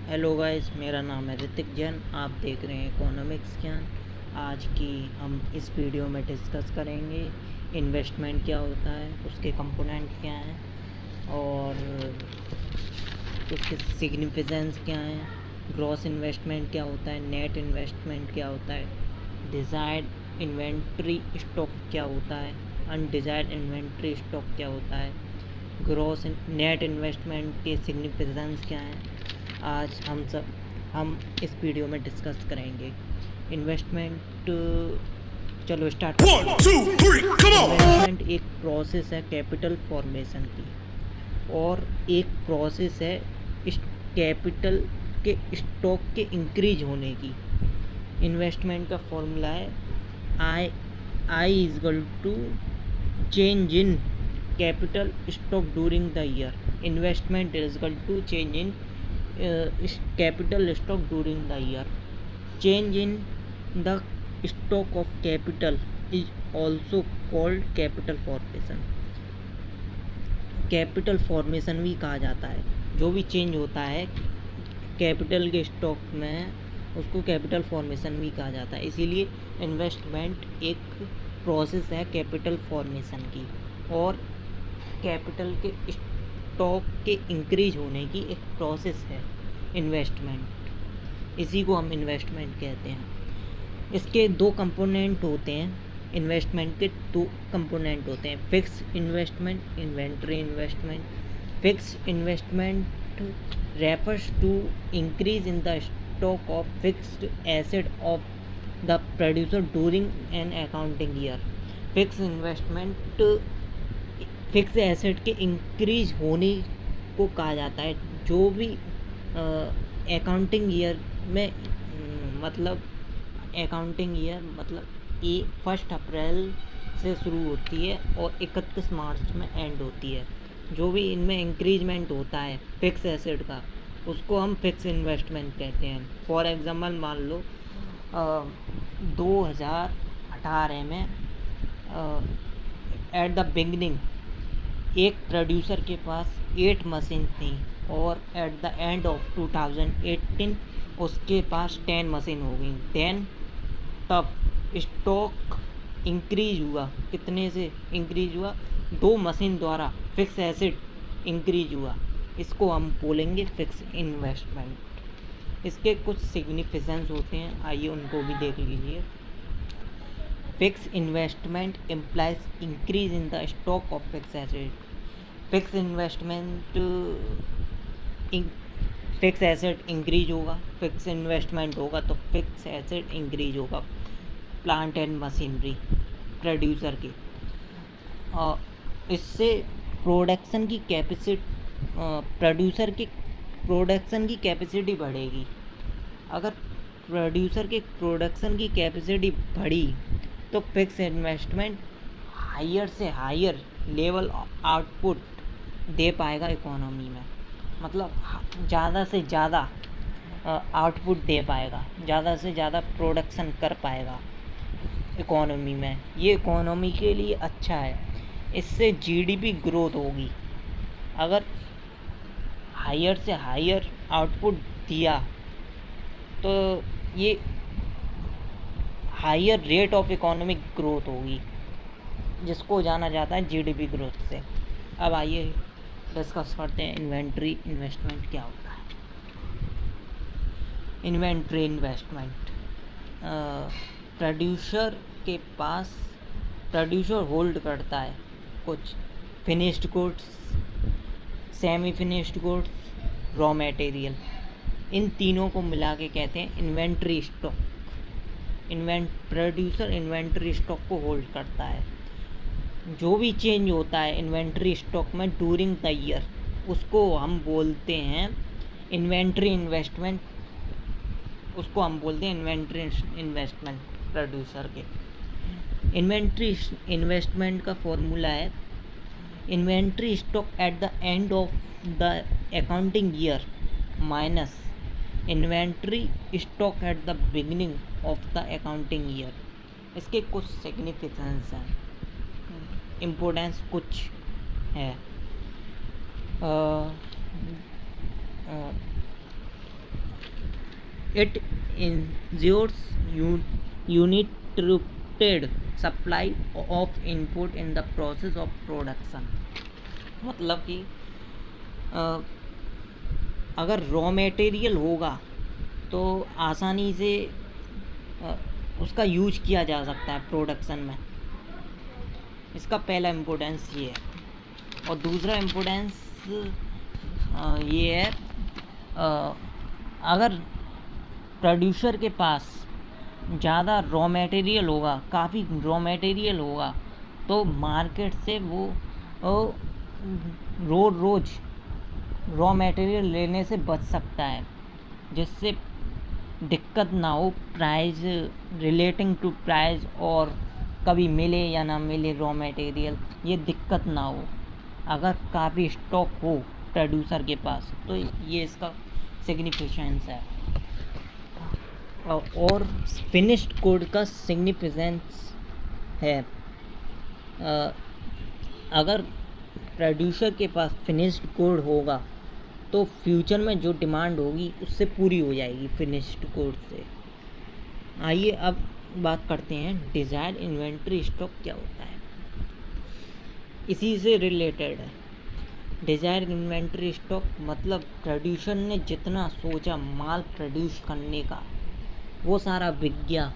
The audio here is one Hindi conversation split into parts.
हेलो गाइस, मेरा नाम है ऋतिक जैन। आप देख रहे हैं इकोनॉमिक्स ज्ञान। आज की हम इस वीडियो में डिस्कस करेंगे इन्वेस्टमेंट क्या होता है, उसके कंपोनेंट क्या हैं और उसके सिग्निफिकेंस क्या हैं, ग्रॉस इन्वेस्टमेंट क्या होता है, नेट इन्वेस्टमेंट क्या होता है, डिज़ायर्ड इन्वेंट्री स्टॉक क्या होता है, अनडिज़ायर्ड इन्वेंट्री स्टॉक क्या होता है, ग्रॉस नेट इन्वेस्टमेंट के सिग्निफिकेंस क्या हैं। आज हम इस वीडियो में डिस्कस करेंगे इन्वेस्टमेंट। चलो स्टार्ट करते हैं। इन्वेस्टमेंट एक प्रोसेस है कैपिटल फॉर्मेशन की, और एक प्रोसेस है इस कैपिटल के स्टॉक के इंक्रीज होने की। इन्वेस्टमेंट का फॉर्मूला है I is equal to change in capital stock during the year. Investment is equal to change in capital stock during the year. Change in the stock of capital is also called capital formation. Capital formation भी कहा जाता है। जो भी चेंज होता है कैपिटल के स्टॉक में, उसको कैपिटल फॉर्मेशन भी कहा जाता है। इसीलिए इन्वेस्टमेंट एक प्रोसेस है कैपिटल फॉर्मेशन की, और कैपिटल के स्टॉक के इंक्रीज होने की एक प्रोसेस है इन्वेस्टमेंट। इसी को हम इन्वेस्टमेंट कहते हैं। इसके दो कंपोनेंट होते हैं। इन्वेस्टमेंट के दो कंपोनेंट होते हैं, fix investment, inventory investment. Fix investment refers to increase in the stock of fixed asset of the producer during an accounting year. Fix investment fix asset के इंक्रीज होने को कहा जाता है। जो भी अकाउंटिंग ईयर में मतलब अकाउंटिंग ईयर मतलब 1 अप्रैल से शुरू होती है और 31 मार्च में एंड होती है। जो भी इनमें इंक्रीजमेंट होता है फिक्स एसेट का, उसको हम फिक्स इन्वेस्टमेंट कहते हैं। फॉर एग्जांपल मान लो 2018 में एट द बिगनिंग एक प्रोड्यूसर के पास 8 मशीन थी, और एट द एंड ऑफ 2018 उसके पास 10 मशीन हो गई। देन तब स्टॉक इंक्रीज हुआ। कितने से इंक्रीज हुआ? 2 मशीन द्वारा फिक्स एसेट इंक्रीज हुआ। इसको हम बोलेंगे फिक्स इन्वेस्टमेंट। इसके कुछ सिग्निफिकेंस होते हैं, आइए उनको भी देख लीजिए। Fix investment implies increase in the stock of fix asset. Fix investment fix asset increase होगा, फिक्स इन्वेस्टमेंट होगा तो फिक्स एसेट इंक्रीज होगा। प्लांट एंड मशीनरी प्रोड्यूसर की, इससे प्रोडक्शन की कैपेसिटी, प्रोड्यूसर की प्रोडक्शन की कैपेसिटी बढ़ेगी। अगर प्रोड्यूसर के प्रोडक्शन की कैपेसिटी बढ़ी तो फिक्स इन्वेस्टमेंट हायर से हायर लेवल आउटपुट दे पाएगा इकोनॉमी में। मतलब ज़्यादा से ज़्यादा आउटपुट दे पाएगा, ज़्यादा से ज़्यादा प्रोडक्शन कर पाएगा इकोनॉमी में। ये इकोनॉमी के लिए अच्छा है। इससे जीडीपी ग्रोथ होगी। अगर हायर से हायर आउटपुट दिया तो ये higher rate of economic growth होगी, जिसको जाना जाता है जीडीपी ग्रोथ से। अब आइए डिस्कस करते हैं इन्वेंट्री इन्वेस्टमेंट क्या होता है। इन्वेंट्री इन्वेस्टमेंट प्रोड्यूसर के पास, प्रोड्यूसर होल्ड करता है कुछ finished goods, semi finished goods, raw material. इन तीनों को मिला के कहते हैं inventory stock. Producer inventory stock को होल्ड करता है। जो भी चेंज होता है इन्वेंट्री स्टॉक में ड्यूरिंग द ईयर, उसको हम बोलते हैं इन्वेंट्री इन्वेस्टमेंट। उसको हम बोलते हैं इन्वेंट्री इन्वेस्टमेंट प्रोड्यूसर के। इन्वेंट्री इन्वेस्टमेंट का फॉर्मूला है inventory stock at the end of the accounting year minus inventory stock at the beginning of the accounting year. इसके कुछ सिग्निफिकेंस हैं, इम्पोर्टेंस कुछ है। It ensures uninterrupted supply of input in the process of production. मतलब कि अगर रॉ मटेरियल होगा तो आसानी से उसका यूज किया जा सकता है प्रोडक्शन में। इसका पहला इम्पोर्टेंस ये है। और दूसरा इम्पोर्टेंस ये है, अगर प्रोड्यूसर के पास ज़्यादा रॉ मटेरियल होगा, काफ़ी रॉ मटेरियल होगा, तो मार्केट से वो रोज़ रॉ मटेरियल लेने से बच सकता है, जिससे दिक्कत ना हो प्राइस रिलेटिंग टू प्राइस, और कभी मिले या ना मिले रॉ मटेरियल, ये दिक्कत ना हो अगर काफ़ी स्टॉक हो प्रोड्यूसर के पास। तो ये इसका सिग्निफिकेंस है। और फिनिश्ड गुड का सिग्निफिकेंस है, अगर प्रोड्यूसर के पास फिनिश्ड गुड होगा तो फ्यूचर में जो डिमांड होगी उससे पूरी हो जाएगी फिनिश्ड गुड से। आइए अब बात करते हैं डिज़ायर इन्वेंट्री स्टॉक क्या होता है। इसी से रिलेटेड है। डिज़ायर इन्वेंट्री स्टॉक मतलब प्रोड्यूसर ने जितना सोचा माल प्रोड्यूस करने का, वो सारा बिक गया,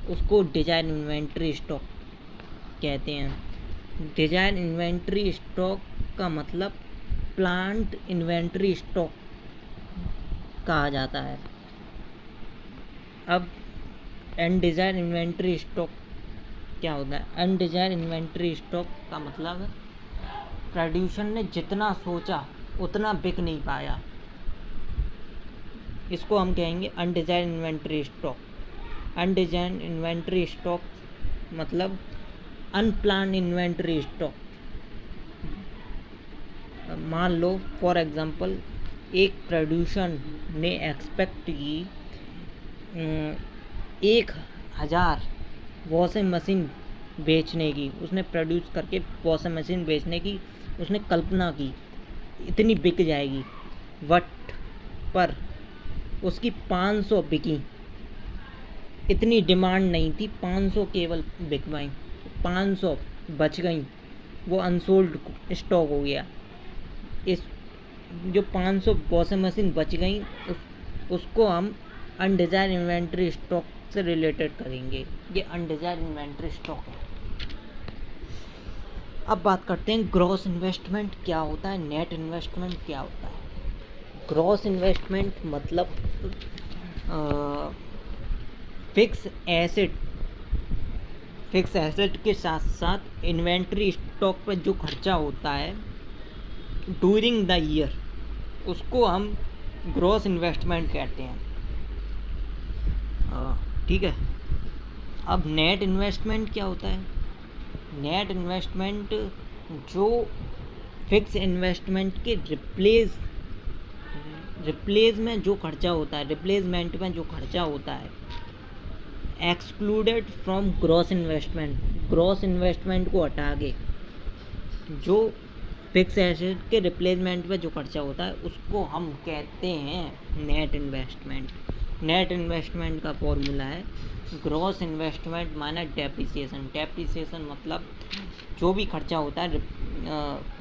उसको डिज़ायर इन्वेंट्री स्टॉक कहते हैं। डिज़ायर इन्वेंट्री स्टॉक का मतलब प्लांट इन्वेंट्री स्टॉक कहा जाता है। अब अनडिज़ायर इन्वेंट्री स्टॉक क्या होता है? अनडिज़ायर इन्वेंट्री स्टॉक का मतलब प्रोड्यूसर ने जितना सोचा उतना बिक नहीं पाया, इसको हम कहेंगे अनडिज़ायर इन्वेंट्री स्टॉक। अनडिज़ायर इन्वेंट्री स्टॉक मतलब अनप्लान्ड इन्वेंट्री स्टॉक। मान लो फॉर एग्ज़ाम्पल एक प्रोड्यूसर ने एक्सपेक्ट की 1000 वॉशिंग मशीन बेचने की, उसने प्रोड्यूस करके वॉशिंग मशीन बेचने की उसने कल्पना की, इतनी बिक जाएगी, बट पर उसकी 500 बिकी, इतनी डिमांड नहीं थी, 500 केवल बिक पाई, 500 बच गई, वो अनसोल्ड स्टॉक हो गया। इस जो 500 वॉशिंग मशीन बच गई उसको हम अनडिज़ायर इन्वेंट्री स्टॉक से रिलेटेड करेंगे। ये अनडिज़ायर इन्वेंट्री स्टॉक है। अब बात करते हैं ग्रॉस इन्वेस्टमेंट क्या होता है, नेट इन्वेस्टमेंट क्या होता है। ग्रॉस इन्वेस्टमेंट मतलब फिक्स एसेट के साथ साथ इन्वेंट्री स्टॉक पर जो खर्चा होता है ड्यूरिंग द ईयर, उसको हम ग्रॉस इन्वेस्टमेंट कहते हैं। ठीक है। अब नेट इन्वेस्टमेंट क्या होता है? नेट इन्वेस्टमेंट जो फिक्स इन्वेस्टमेंट के रिप्लेस में जो खर्चा होता है, रिप्लेसमेंट में जो खर्चा होता है, excluded from gross investment. Gross investment को हटा के जो फिक्स एसेट के रिप्लेसमेंट पे जो खर्चा होता है उसको हम कहते हैं नेट इन्वेस्टमेंट। नेट इन्वेस्टमेंट का फॉर्मूला है gross investment minus depreciation. Depreciation मतलब जो भी खर्चा होता है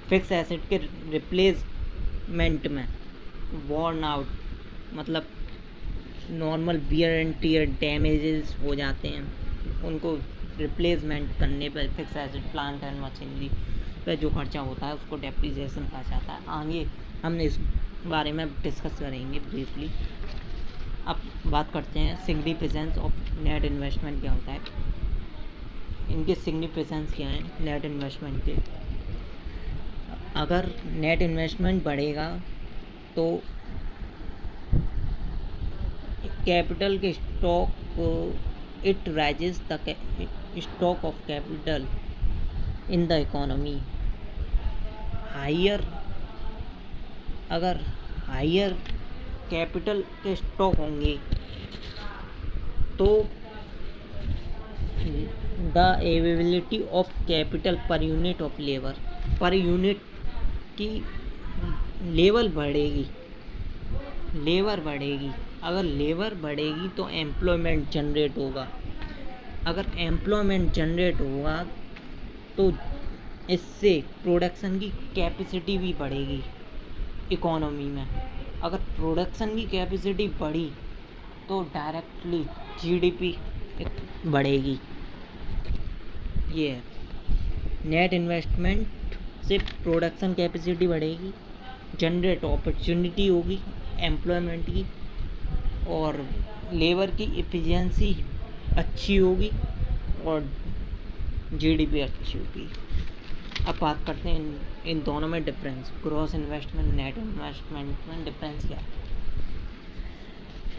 फिक्स एसेट के रिप्लेसमेंट में, वॉर्न आउट मतलब normal wear and tear damages हो जाते हैं, उनको रिप्लेसमेंट करने पर fix asset plant and machinery पर जो खर्चा होता है उसको डेप्रिसिएशन कहा जाता है। आगे हम इस बारे में डिस्कस करेंगे ब्रीफली। अब बात करते हैं सिग्निफिकेंस ऑफ नेट इन्वेस्टमेंट क्या होता है। इनके सिग्निफिकेंस क्या हैं नेट इन्वेस्टमेंट के? अगर नेट इन्वेस्टमेंट बढ़ेगा तो कैपिटल के stock it rises the stock of capital in the economy. अगर हायर कैपिटल के स्टॉक होंगे तो the availability of capital per unit of labour, per unit की लेबर बढ़ेगी, अगर लेबर बढ़ेगी तो एम्प्लॉयमेंट जनरेट होगा, अगर एम्प्लॉयमेंट जनरेट होगा तो इससे प्रोडक्शन की कैपेसिटी भी बढ़ेगी इकोनॉमी में। अगर प्रोडक्शन की कैपेसिटी बढ़ी तो डायरेक्टली जीडीपी बढ़ेगी। ये है, नेट इन्वेस्टमेंट से प्रोडक्शन कैपेसिटी बढ़ेगी, जनरेट अपॉर्चुनिटी होगी एम्प्लॉयमेंट की, और लेबर की एफिशिएंसी अच्छी होगी और जीडीपी अच्छी होगी। अब बात करते हैं इन दोनों में difference, gross investment net investment में डिफरेंस क्या है।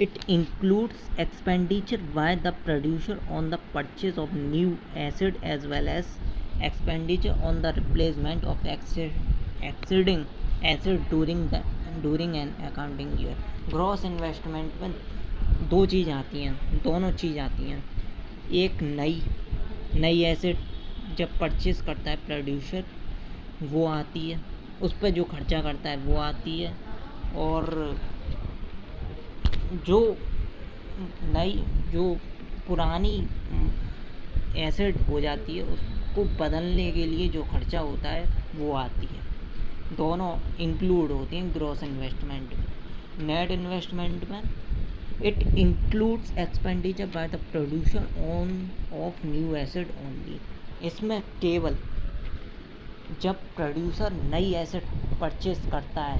It includes expenditure by the producer on the purchase of new asset as well as expenditure on the replacement of exceeding asset during an accounting year। Gross investment में दो चीज़ आती हैं, दोनों चीज़ आती हैं। एक नई एसेट जब परचेस करता है प्रोड्यूसर वो आती है, उस पर जो खर्चा करता है वो आती है, और जो पुरानी एसेट हो जाती है उसको बदलने के लिए जो खर्चा होता है वो आती है। दोनों इंक्लूड होती हैं ग्रॉस इन्वेस्टमेंट में। नेट इन्वेस्टमेंट में it includes expenditure by the producer of new asset only. इसमें केवल जब प्रोड्यूसर नई एसेट परचेस करता है,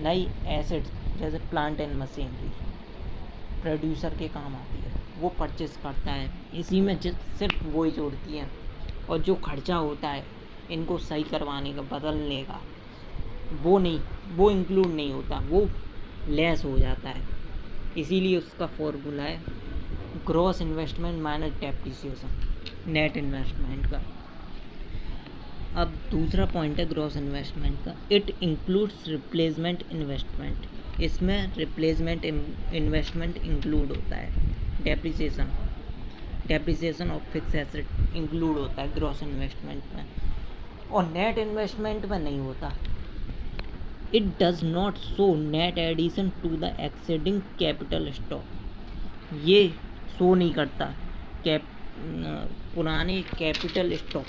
नई एसेट जैसे प्लांट एंड मशीनरी प्रोड्यूसर के काम आती है, वो परचेस करता है, इसी में सिर्फ वो ही जोड़ती हैं, और जो खर्चा होता है इनको सही करवाने का, बदलने का, वो इंक्लूड नहीं होता, वो लेस हो जाता है। इसीलिए उसका फॉर्मूला है gross investment minus depreciation net investment का। अब दूसरा पॉइंट है ग्रॉस इन्वेस्टमेंट का, इट इंक्लूड्स रिप्लेसमेंट इन्वेस्टमेंट। इसमें रिप्लेसमेंट इन्वेस्टमेंट इंक्लूड होता है, depreciation of fix asset include होता है ग्रॉस इन्वेस्टमेंट में, और नेट इन्वेस्टमेंट में नहीं होता। It does not show net addition to the exceeding capital stock. ये शो नहीं करता पुराने कैपिटल स्टॉक